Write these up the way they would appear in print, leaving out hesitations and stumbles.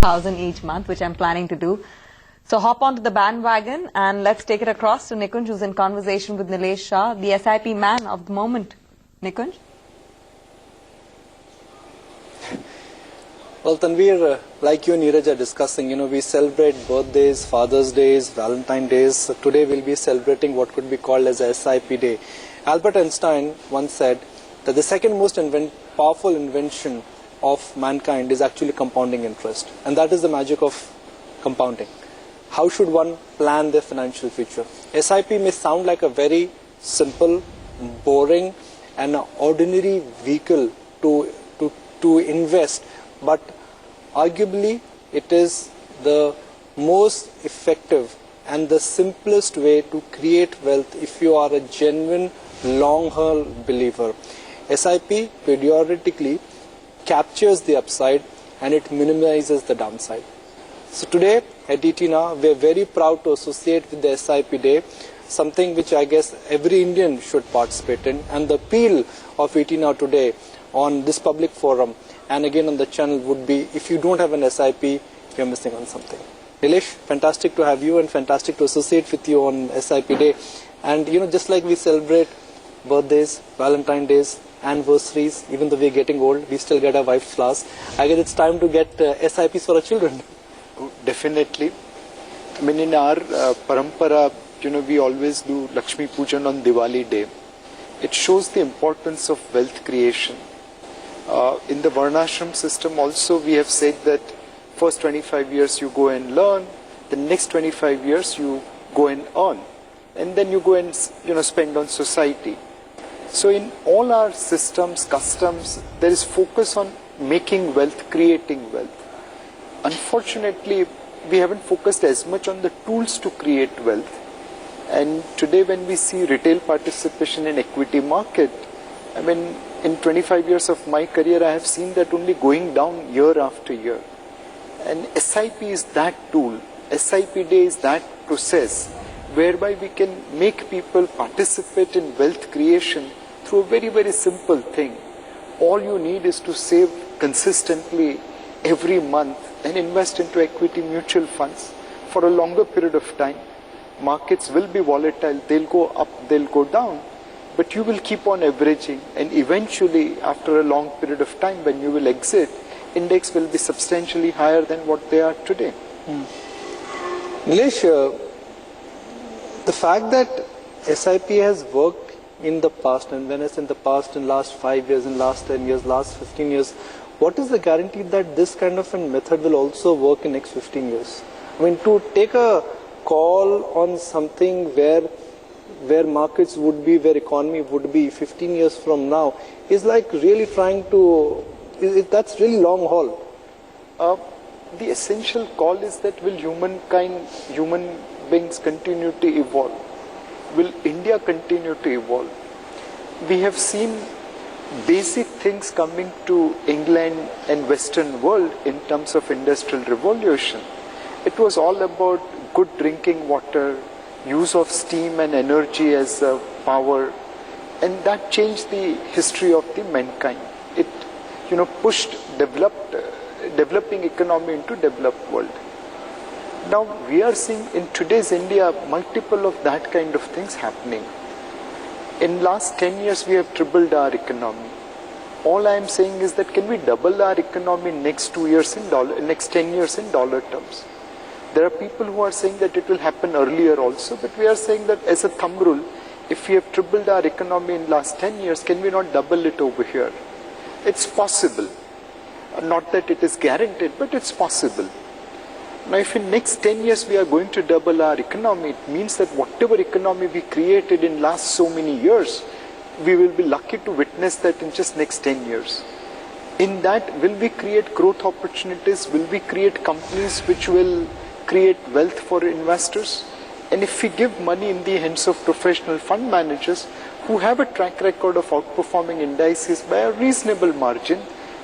1,000 each month, which I'm planning to do. So hop onto the bandwagon and let's take it across to Nikunj, who's in conversation with Nilesh Shah, the SIP man of the moment. Nikunj? Well, Tanveer, like you and Neeraj are discussing, we celebrate birthdays, Father's Days, Valentine's Days. Today we'll be celebrating what could be called as a SIP Day. Albert Einstein once said that the second most powerful invention of mankind is actually compounding interest. And that is the magic of compounding. How should one plan their financial future? SIP may sound like a very simple, boring and ordinary vehicle to invest, but arguably it is the most effective and the simplest way to create wealth if you are a genuine long-haul believer. SIP periodically captures the upside and it minimizes the downside. So today at ETNA, we are very proud to associate with the SIP Day, something which I guess every Indian should participate in. And the appeal of ETNA today on this public forum and again on the channel would be, if you don't have an SIP, you're missing on something. Nilesh, fantastic to have you and fantastic to associate with you on SIP Day. And just like we celebrate birthdays, Valentine's Days, anniversaries, even though we're getting old, we still get our wife's flowers. I guess it's time to get SIPs for our children. Definitely. I mean, in our parampara, we always do Lakshmi Pujan on Diwali Day. It shows the importance of wealth creation. In the Varnashram system also, we have said that first 25 years you go and learn, the next 25 years you go and earn, and then you go and spend on society. So in all our systems, customs, there is focus on making wealth, creating wealth. Unfortunately, we haven't focused as much on the tools to create wealth. And today when we see retail participation in equity market, I mean, in 25 years of my career, I have seen that only going down year after year. And SIP is that tool. SIP Day is that process whereby we can make people participate in wealth creation through a very, very simple thing. All you need is to save consistently every month and invest into equity mutual funds for a longer period of time. Markets will be volatile, they'll go up, they'll go down, but you will keep on averaging, and eventually after a long period of time when you will exit, index will be substantially higher than what they are today. Nilesh, the fact that SIP has worked in the past, and when it's in the past, in last 5 years, in last 10 years, last 15 years, what is the guarantee that this kind of a method will also work in next 15 years? I mean, to take a call on something where markets would be, where economy would be 15 years from now is like really trying to, that's really long haul. The essential call is that will human beings continue to evolve? Will India continue to evolve? We have seen basic things coming to England and Western world in terms of industrial revolution. It was all about good drinking water, use of steam and energy as power, and that changed the history of the mankind. It pushed developing economy into developed world. Now we are seeing in today's India multiple of that kind of things happening. In last 10 years we have tripled our economy. All I am saying is that can we double our economy in next 2 years in next 10 years in dollar terms? There are people who are saying that it will happen earlier also, but we are saying that as a thumb rule, if we have tripled our economy in last 10 years, can we not double it over here? It's possible. Not that it is guaranteed, but it's possible. Now if in next 10 years we are going to double our economy, it means that whatever economy we created in last so many years, we will be lucky to witness that in just next 10 years. In that, will we create growth opportunities? Will we create companies which will create wealth for investors? And if we give money in the hands of professional fund managers who have a track record of outperforming indices by a reasonable margin,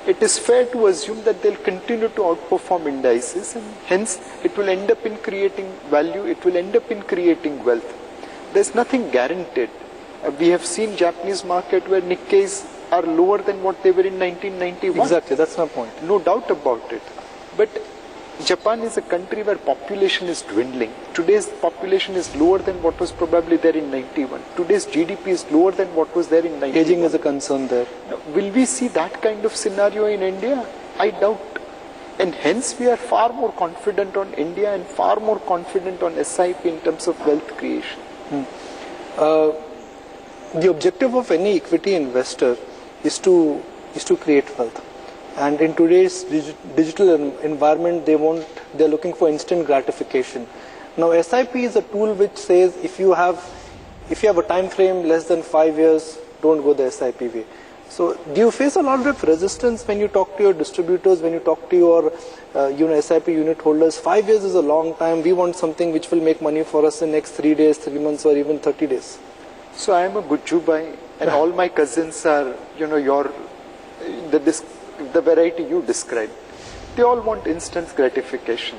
it is fair to assume that they'll continue to outperform indices, and hence it will end up in creating value, it will end up in creating wealth. There's nothing guaranteed. We have seen Japanese market where Nikkeis are lower than what they were in 1991. Exactly, that's my point. No doubt about it. But Japan is a country where population is dwindling. Today's population is lower than what was probably there in 91. Today's GDP is lower than what was there in 91. Aging is a concern there. Now, will we see that kind of scenario in India? I doubt. And hence we are far more confident on India and far more confident on SIP in terms of wealth creation. The objective of any equity investor is to create wealth. And in today's digital environment, they're looking for instant gratification. Now, SIP is a tool which says if you have a time frame less than 5 years, don't go the SIP way. So, do you face a lot of resistance when you talk to your distributors, when you talk to your SIP unit holders? 5 years is a long time. We want something which will make money for us in next 3 days, 3 months, or even 30 days. So I am a Gujjubai, and all my cousins are, the variety you described. They all want instant gratification.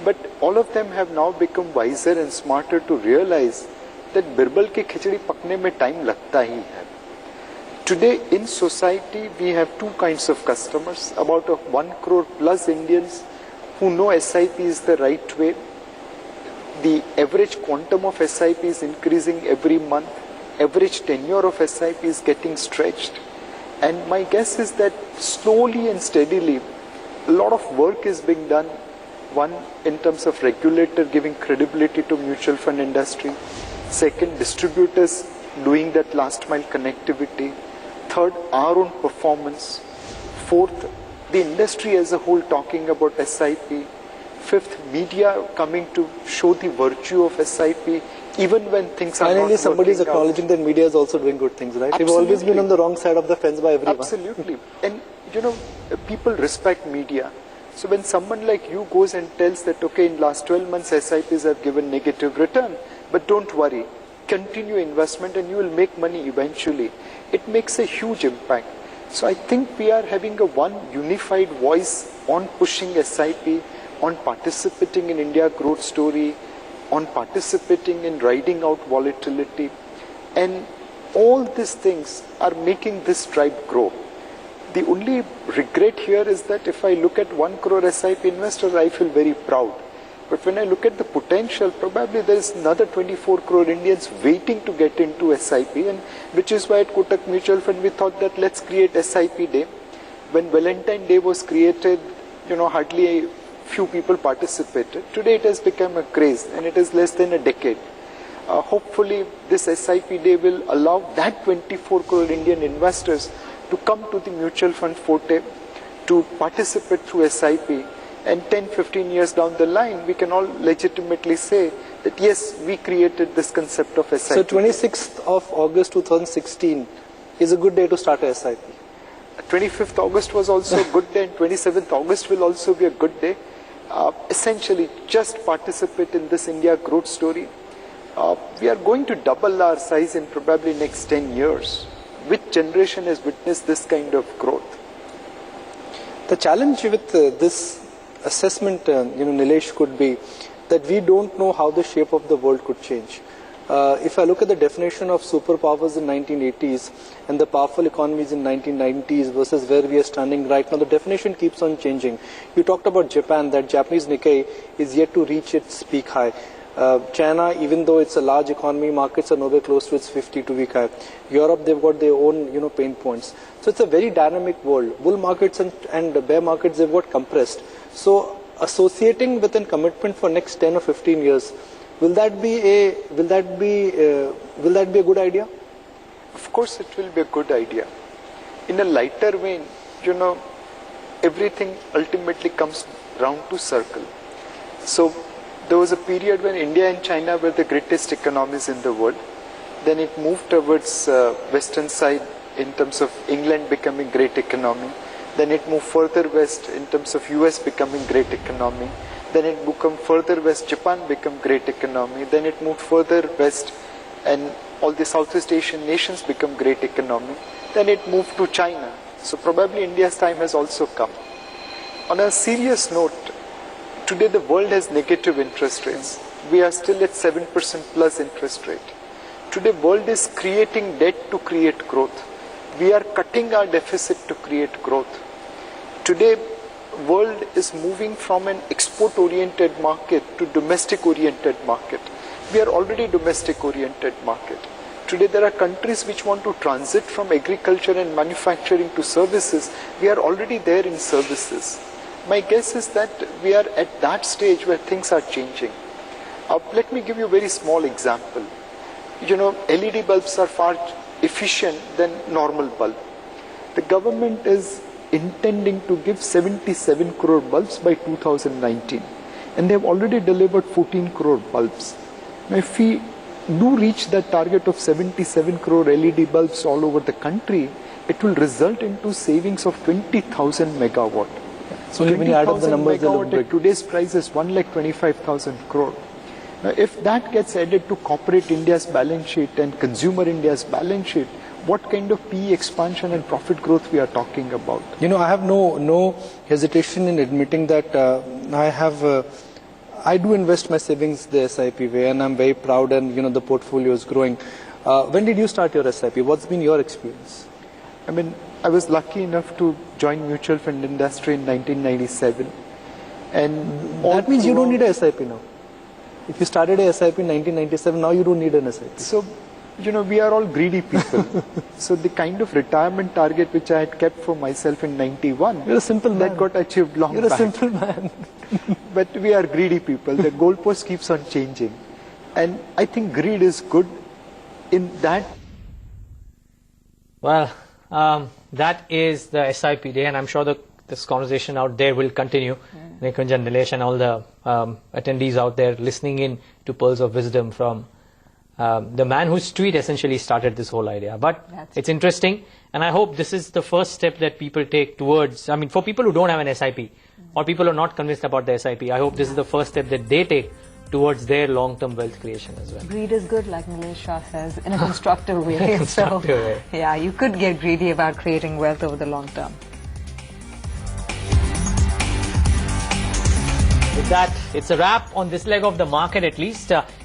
But all of them have now become wiser and smarter to realize that birbal ke khichdi pakne mein time lagta hi hai. Today in society we have two kinds of customers, about 1 crore plus Indians who know SIP is the right way. The average quantum of SIP is increasing every month. Average tenure of SIP is getting stretched. And my guess is that slowly and steadily, a lot of work is being done. One, in terms of regulator giving credibility to mutual fund industry. Second, distributors doing that last mile connectivity. Third, our own performance. Fourth, the industry as a whole talking about SIP. Fifth, media coming to show the virtue of SIP even when things are Finally, not somebody is working acknowledging that media is also doing good things, right? Absolutely. We've always been on the wrong side of the fence by everyone. Absolutely. And people respect media. So when someone like you goes and tells that, okay, in last 12 months SIPs have given negative return, but don't worry, continue investment and you will make money eventually. It makes a huge impact. So I think we are having a one unified voice on pushing SIP, on participating in India growth story, on participating in riding out volatility. And all these things are making this tribe grow. The only regret here is that if I look at 1 crore SIP investors, I feel very proud. But when I look at the potential, probably there is another 24 crore Indians waiting to get into SIP, and which is why at Kotak Mutual Fund we thought that let's create SIPDay. When Valentine Day was created, hardly a few people participated. Today it has become a craze, and it is less than a decade. Hopefully this SIPDay will allow that 24 crore Indian investors to come to the mutual fund forte, to participate through SIP, and 10-15 years down the line we can all legitimately say that yes, we created this concept of SIP. So 26th of August 2016 is a good day to start a SIP. 25th August was also a good day, and 27th August will also be a good day. Essentially just participate in this India growth story. We are going to double our size in probably next 10 years. Which generation has witnessed this kind of growth? The challenge with this assessment, Nilesh, could be that we don't know how the shape of the world could change. If I look at the definition of superpowers in 1980s and the powerful economies in 1990s versus where we are standing right now, the definition keeps on changing. You talked about Japan, that Japanese Nikkei is yet to reach its peak high. China, even though it's a large economy, markets are nowhere close to its 52-week high. Europe, they've got their own, pain points. So it's a very dynamic world. Bull markets and bear markets, they've got compressed. So associating with a commitment for next 10 or 15 years, will that be a good idea? Of course it will be a good idea. In a lighter vein, everything ultimately comes round to circle. So there was a period when India and China were the greatest economies in the world. Then it moved towards western side in terms of England becoming great economy. Then it moved further west in terms of US becoming great economy. Then it moved further west, Japan become great economy. Then it moved further west and all the Southeast Asian nations become great economy. Then it moved to China. So probably India's time has also come. On a serious note, today the world has negative interest rates. We are still at 7% plus interest rate. Today world is creating debt to create growth. We are cutting our deficit to create growth. Today world is moving from an export-oriented market to domestic-oriented market. We are already domestic-oriented market. Today there are countries which want to transit from agriculture and manufacturing to services. We are already there in services. My guess is that we are at that stage where things are changing. Let me give you a very small example. LED bulbs are far efficient than normal bulb. The government is intending to give 77 crore bulbs by 2019, and they have already delivered 14 crore bulbs. Now, if we do reach that target of 77 crore LED bulbs all over the country, it will result into savings of 20,000 megawatt. So when you add up the numbers, they look big. Today's price is 1,25,000 crore. Now, if that gets added to corporate India's balance sheet and consumer India's balance sheet, what kind of PE expansion and profit growth we are talking about? I have no hesitation in admitting that I do invest my savings the SIP way, and I'm very proud, and the portfolio is growing. When did you start your SIP? What's been your experience? I was lucky enough to join mutual fund industry in 1997. And that means you don't need a SIP now. If you started a SIP in 1997, now you don't need an SIP. So, we are all greedy people. So the kind of retirement target which I had kept for myself in 91, you're a simple man. That got achieved long back. You're a simple man. But we are greedy people. The goalpost keeps on changing. And I think greed is good in that. Well, that is the SIP day, and I'm sure this conversation out there will continue. Nikunj and Nilesh and all the attendees out there listening in to pearls of wisdom from the man whose tweet essentially started this whole idea. But it's interesting, and I hope this is the first step that people take towards, for people who don't have an SIP or people who are not convinced about the SIP, I hope this is the first step that they take towards their long-term wealth creation as well. Greed is good, like Nilesh Shah says, in a constructive way. Way. Yeah, you could get greedy about creating wealth over the long term. With that, it's a wrap on this leg of the market at least.